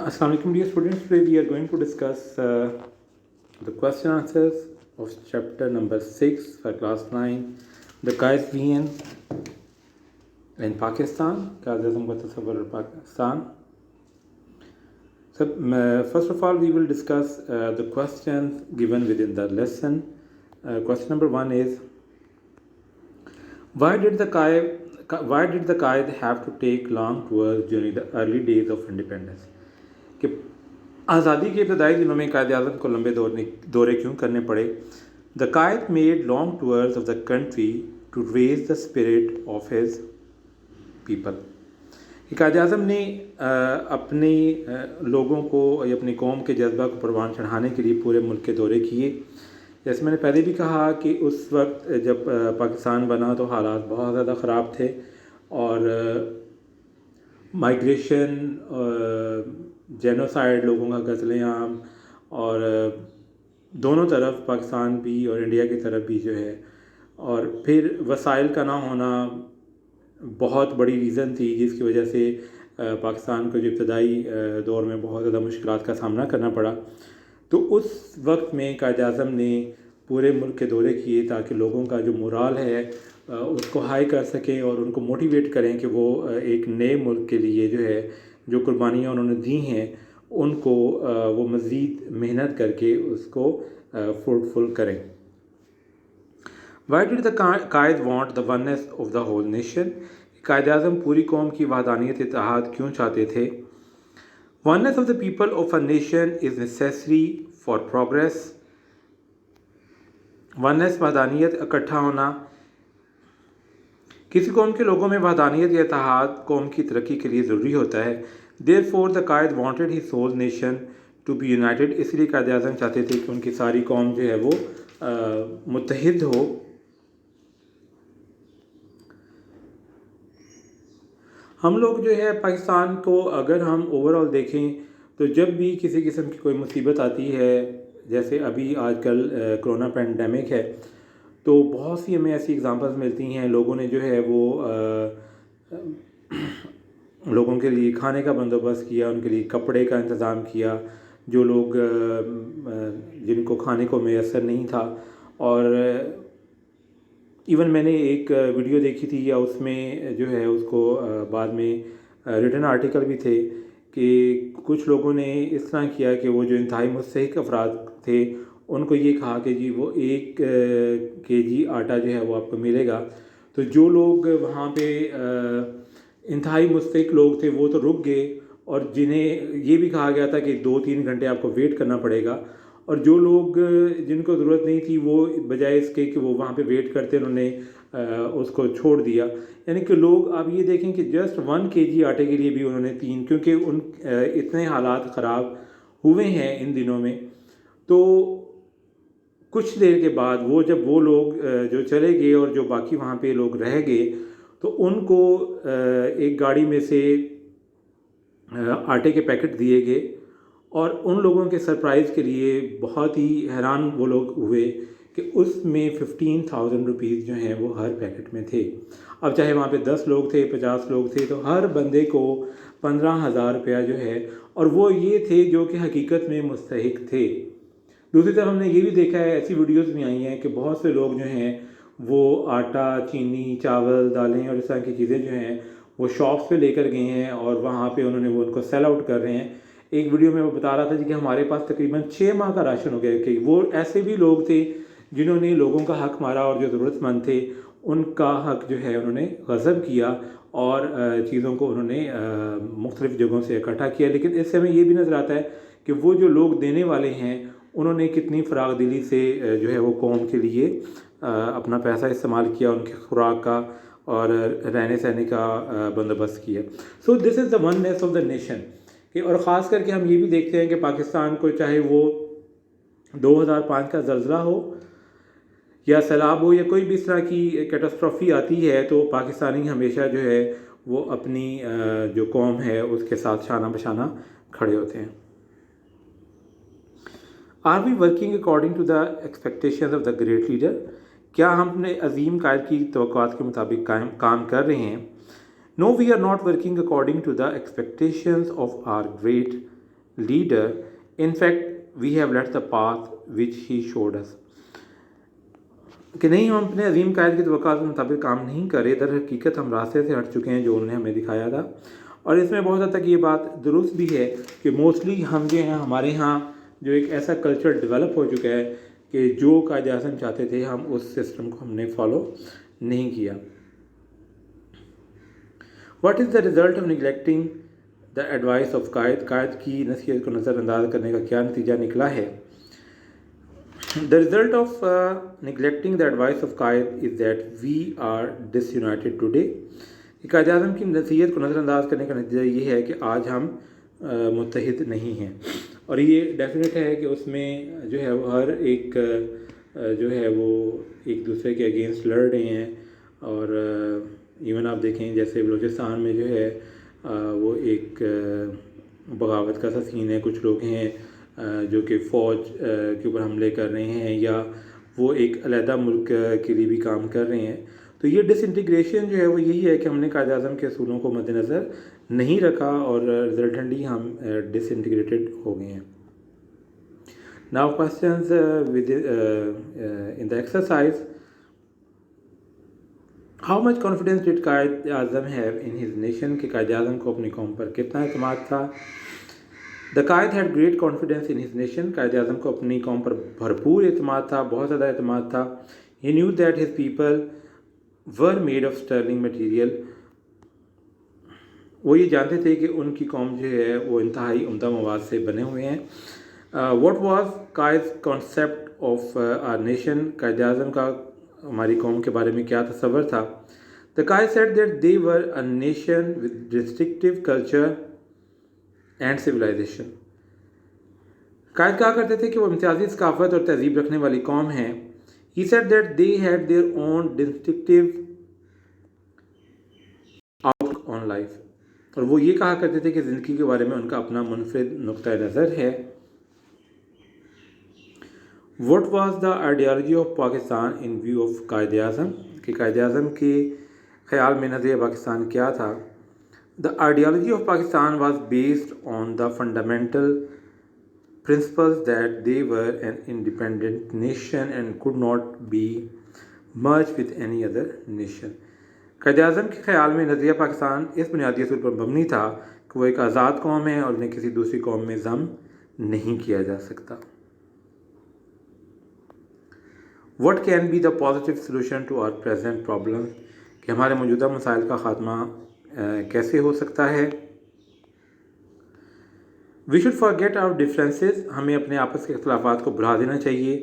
Assalamu alaikum dear students. Today we are going to discuss the question answers of chapter number 6 for class 9, the Qaisvian in Pakistan, Qaisism wa Tasawwur in Pakistan. So first of all we will discuss the questions given within the lesson. Question number 1 is, why did the Qaid have to take long tours during the early days of independence? کہ آزادی کے ابتدائی دنوں میں قائد اعظم کو لمبے دورے کیوں کرنے پڑے؟ The Quaid made long tours of the country to raise the spirit of his people. Quaid Azam نے اپنے لوگوں کو یا اپنی قوم کے جذبہ کو پروان چڑھانے کے لیے پورے ملک کے دورے کیے. جیسے میں نے پہلے بھی کہا کہ اس وقت جب پاکستان بنا تو حالات بہت زیادہ خراب تھے اور مائگریشن، جینوسائڈ، لوگوں کا قتل عام، اور دونوں طرف پاکستان بھی اور انڈیا کی طرف بھی جو ہے، اور پھر وسائل کا نہ ہونا بہت بڑی ریزن تھی جس کی وجہ سے پاکستان کو جو ابتدائی دور میں بہت زیادہ مشکلات کا سامنا کرنا پڑا. تو اس وقت میں قائد اعظم نے پورے ملک کے دورے کیے تاکہ لوگوں کا جو مورال ہے اس کو ہائی کر سکیں اور ان کو موٹیویٹ کریں کہ وہ ایک نئے ملک کے لیے جو ہے جو قربانیاں انہوں نے دی ہیں ان کو وہ مزید محنت کر کے اس کو فروٹفل کریں. Why did the Quaid want the oneness of the whole nation? Quaid Azam پوری قوم کی وحدانیت، اتحاد کیوں چاہتے تھے؟ Oneness of the people of a nation is necessary for progress. Oneness, وحدانیت، اکٹھا ہونا. کسی قوم کے لوگوں میں وحدانیت یا اتحاد قوم کی ترقی کے لیے ضروری ہوتا ہے. Therefore the Quaid wanted his whole nation to be united. اس لیے قائد اعظم چاہتے تھے کہ ان کی ساری قوم جو ہے وہ متحد ہو. ہم لوگ جو ہے پاکستان کو اگر ہم اوور آل دیکھیں تو جب بھی کسی قسم کی کوئی مصیبت آتی ہے، جیسے ابھی آج کل کرونا پینڈیمک ہے، تو بہت سی ہمیں ایسی اگزامپلز ملتی ہیں. لوگوں نے جو ہے وہ لوگوں کے لیے کھانے کا بندوبست کیا، ان کے لیے کپڑے کا انتظام کیا، جو لوگ جن کو کھانے کو میسر نہیں تھا. اور ایون میں نے ایک ویڈیو دیکھی تھی یا اس میں جو ہے اس کو بعد میں ریٹن آرٹیکل بھی تھے کہ کچھ لوگوں نے اس طرح کیا کہ وہ جو انتہائی مستحق افراد تھے ان کو یہ کہا کہ جی وہ 1 kg آٹا جو ہے وہ آپ کو ملے گا. تو جو لوگ وہاں پہ انتہائی مستحق لوگ تھے وہ تو رک گئے، اور جنہیں یہ بھی کہا گیا تھا کہ 2-3 گھنٹے آپ کو ویٹ کرنا پڑے گا، اور جو لوگ جن کو ضرورت نہیں تھی وہ بجائے اس کے کہ وہ وہاں پہ ویٹ کرتے انہوں نے اس کو چھوڑ دیا. یعنی کہ لوگ آپ یہ دیکھیں کہ جسٹ 1 kg آٹے کے لیے بھی انہوں نے 3، کیونکہ اتنے حالات خراب ہوئے ہیں ان دنوں میں. تو کچھ دیر کے بعد جب وہ لوگ جو چلے گئے اور جو باقی وہاں پہ لوگ رہ گئے تو ان کو ایک گاڑی میں سے آٹے کے پیکٹ دیے گئے، اور ان لوگوں کے سرپرائز کے لیے بہت ہی حیران وہ لوگ ہوئے کہ اس میں 15,000 روپیز جو ہیں وہ ہر پیکٹ میں تھے. اب چاہے وہاں پہ 10 لوگ تھے، 50 لوگ تھے، تو ہر بندے کو 15,000 روپیہ جو ہے، اور وہ یہ تھے جو کہ حقیقت میں مستحق تھے. دوسری طرف ہم نے یہ بھی دیکھا ہے، ایسی ویڈیوز بھی آئی ہیں کہ بہت سے لوگ جو ہیں وہ آٹا، چینی، چاول، دالیں اور اس طرح کی چیزیں جو ہیں وہ شاپس پہ لے کر گئے ہیں اور وہاں پہ انہوں نے وہ ان کو سیل آؤٹ کر رہے ہیں. ایک ویڈیو میں وہ بتا رہا تھا جی کہ ہمارے پاس تقریباً 6 ماہ کا راشن ہو گیا. کہ وہ ایسے بھی لوگ تھے جنہوں نے لوگوں کا حق مارا اور جو ضرورت مند تھے ان کا حق جو ہے انہوں نے غصب کیا اور چیزوں کو انہوں نے مختلف جگہوں سے اکٹھا کیا. لیکن اس سے ہمیں یہ بھی نظر آتا ہے کہ وہ جو لوگ دینے والے ہیں انہوں نے کتنی فراغ دلی سے جو ہے وہ قوم کے لیے اپنا پیسہ استعمال کیا، ان کی خوراک کا اور رہنے سہنے کا بندوبست کیا. سو دس از دا وننس آف دا نیشن. اور خاص کر کے ہم یہ بھی دیکھتے ہیں کہ پاکستان کو چاہے وہ 2005 کا زلزلہ ہو یا سیلاب ہو یا کوئی بھی اس طرح کی کیٹاسٹرافی آتی ہے، تو پاکستانی ہمیشہ جو ہے وہ اپنی جو قوم ہے اس کے ساتھ شانہ بشانہ کھڑے ہوتے ہیں. Are we working according to the expectations of the great leader? کیا ہم اپنے عظیم قائد کی توقعات کے مطابق کام کر رہے ہیں؟ No we are not working according to the expectations of our great leader. In fact, we have left the path which he showed us. کہ نہیں ہم اپنے عظیم قائد کی توقعات کے مطابق کام نہیں کرے، در حقیقت ہم راستے سے ہٹ چکے ہیں جو انہوں نے ہمیں دکھایا تھا. اور اس میں بہت حد تک یہ بات درست بھی ہے کہ موسٹلی ہم جو ہیں ہمارے ہاں جو ایک ایسا کلچر ڈیولپ ہو چکا ہے کہ جو قائد اعظم چاہتے تھے ہم اس سسٹم کو ہم نے فالو نہیں کیا. What is the result of neglecting the advice of Quaid? Quaid کی نصیحت کو نظر انداز کرنے کا کیا نتیجہ نکلا ہے؟ The result of neglecting the advice of Quaid is that we are disunited today. Quaid Azam کی نصیحت کو نظر انداز کرنے کا نتیجہ یہ ہے کہ آج ہم متحد نہیں ہیں. اور یہ ڈیفینیٹ ہے کہ اس میں جو ہے وہ ہر ایک جو ہے وہ ایک دوسرے کے اگینسٹ لڑ رہے ہیں. اور ایون آپ دیکھیں جیسے بلوچستان میں جو ہے وہ ایک بغاوت کا سا سین ہے. کچھ لوگ ہیں جو کہ فوج کے اوپر حملے کر رہے ہیں یا وہ ایک علیحدہ ملک کے لیے بھی کام کر رہے ہیں. تو یہ ڈس انٹیگریشن جو ہے وہ یہی ہے کہ ہم نے قائد اعظم کے اصولوں کو مد نظر نہیں رکھا اور ریزلٹنٹلی ہم ڈس انٹیگریٹڈ ہو گئے ہیں. Now questions with in the exercise. How much confidence did Quaid Azam have in his nation? کہ قائد اعظم کو اپنی قوم پر کتنا اعتماد تھا؟ The Quaid had great confidence in his nation. Quaid Azam کو اپنی قوم پر بھرپور اعتماد تھا، بہت زیادہ اعتماد تھا. He knew that his people were made of sterling material. وہ یہ جانتے تھے کہ ان کی قوم جو ہے وہ انتہائی عمدہ مواد سے بنے ہوئے ہیں. What was Quaid concept of are nation? Quaid Azam کا ہماری قوم کے بارے میں کیا تصور تھا؟ The Quaid said that they were a nation with distinctive culture and civilization. Quaid کہا کرتے تھے کہ وہ امتیازی ثقافت اور تہذیب رکھنے والی قوم ہیں. He said that they had their own distinctive outlook on life. اور وہ یہ کہا کرتے تھے کہ زندگی کے بارے میں ان کا اپنا منفرد نقطۂ نظر ہے. What was the ideology of Pakistan in view of Quaid Azam? کہ قائد اعظم کے خیال میں نظریہ پاکستان کیا تھا؟ The ideology of Pakistan was based on the fundamental principles that they were an independent nation and could not be merged with any other nation. Quaid Azam کے خیال میں نظریہ پاکستان اس بنیادی اصول پر مبنی تھا کہ وہ ایک آزاد قوم ہے اور انہیں کسی دوسری قوم میں ضم نہیں کیا جا سکتا. What can be the positive solution to our present problems؟ کہ ہمارے موجودہ مسائل کا خاتمہ کیسے ہو سکتا ہے؟ We should forget our differences. ہمیں اپنے آپس کے اختلافات کو بھلا دینا چاہیے.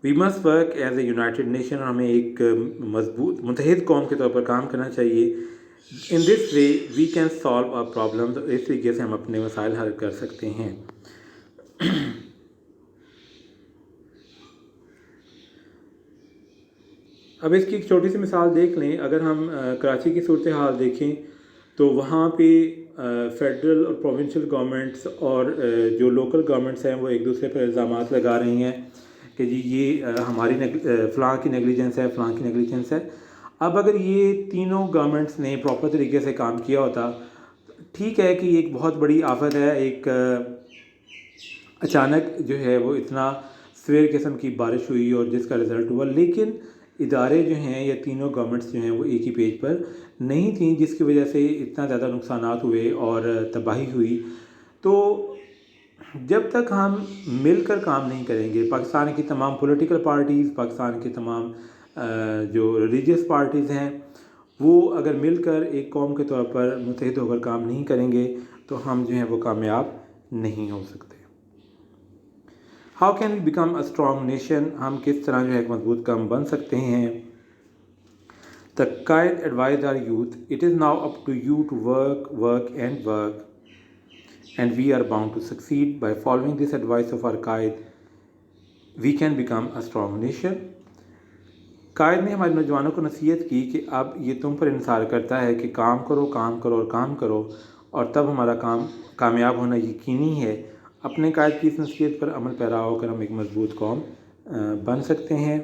We must work as a united nation. اور ہمیں ایک مضبوط متحد قوم کے طور پر کام کرنا چاہیے. In this way we can solve our problems. اس طریقے سے ہم اپنے مسائل حل کر سکتے ہیں. اب اس کی ایک چھوٹی سی مثال دیکھ لیں. اگر ہم کراچی کی صورتحال دیکھیں تو وہاں پہ فیڈرل اور پروونشل گورنمنٹس اور جو لوکل گورنمنٹس ہیں وہ ایک دوسرے پر الزامات لگا رہی ہیں کہ جی یہ ہماری فلاں کی نیگلیجنس ہے، فلاں کی نیگلیجنس ہے. اب اگر یہ تینوں گورنمنٹس نے پراپر طریقے سے کام کیا ہوتا، ٹھیک ہے کہ یہ ایک بہت بڑی آفت ہے، ایک اچانک جو ہے وہ اتنا سویر قسم کی بارش ہوئی اور جس کا رزلٹ ہوا، لیکن ادارے جو ہیں یا تینوں گورنمنٹس جو ہیں وہ ایک ہی پیج پر نہیں تھیں، جس کی وجہ سے اتنا زیادہ نقصانات ہوئے اور تباہی ہوئی. تو جب تک ہم مل کر کام نہیں کریں گے، پاکستان کی تمام پولیٹیکل پارٹیز، پاکستان کی تمام جو ریلیجیس پارٹیز ہیں، وہ اگر مل کر ایک قوم کے طور پر متحد ہو کر کام نہیں کریں گے تو ہم جو ہیں وہ کامیاب نہیں ہو سکتے. How can we become a strong nation? ہم کس طرح جو ہے ایک مضبوط قوم بن سکتے ہیں؟ The Quaid advised our youth, it is now up to you to work and we are bound to succeed. By following this advice of our Quaid, we can become a strong nation. قائد نے ہمارے نوجوانوں کو نصیحت کی کہ اب یہ تم پر انحصار کرتا ہے کہ کام کرو اور تب ہمارا کامیاب ہونا یقینی ہے. اپنے قائد کی اس نصیحت پر عمل پیرا ہو کر ہم ایک مضبوط قوم بن سکتے ہیں.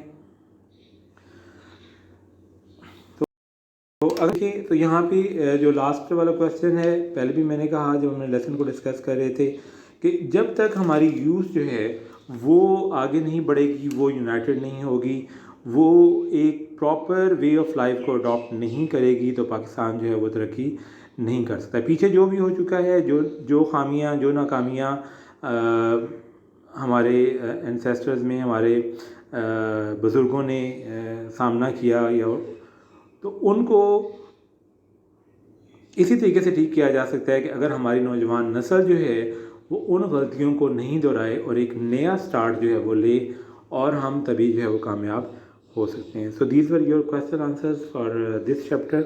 تو یہاں پہ جو لاسٹ والا کویسچن ہے، پہلے بھی میں نے کہا جب ہم نے لیسن کو ڈسکس کر رہے تھے کہ جب تک ہماری یوتھ جو ہے وہ آگے نہیں بڑھے گی، وہ یونائٹڈ نہیں ہوگی، وہ ایک پراپر وے آف لائف کو اڈاپٹ نہیں کرے گی، تو پاکستان جو ہے وہ ترقی نہیں کر سکتا۔ پیچھے جو بھی ہو چکا ہے، جو خامیاں، جو ناکامیاں ہمارے انسیسٹرز میں، ہمارے بزرگوں نے سامنا کیا، تو ان کو اسی طریقے سے ٹھیک کیا جا سکتا ہے کہ اگر ہماری نوجوان نسل جو ہے وہ ان غلطیوں کو نہیں دہرائے اور ایک نیا سٹارٹ جو ہے وہ لے، اور ہم تبھی جو ہے وہ کامیاب ہو سکتے ہیں۔ So these were your question answers for this chapter.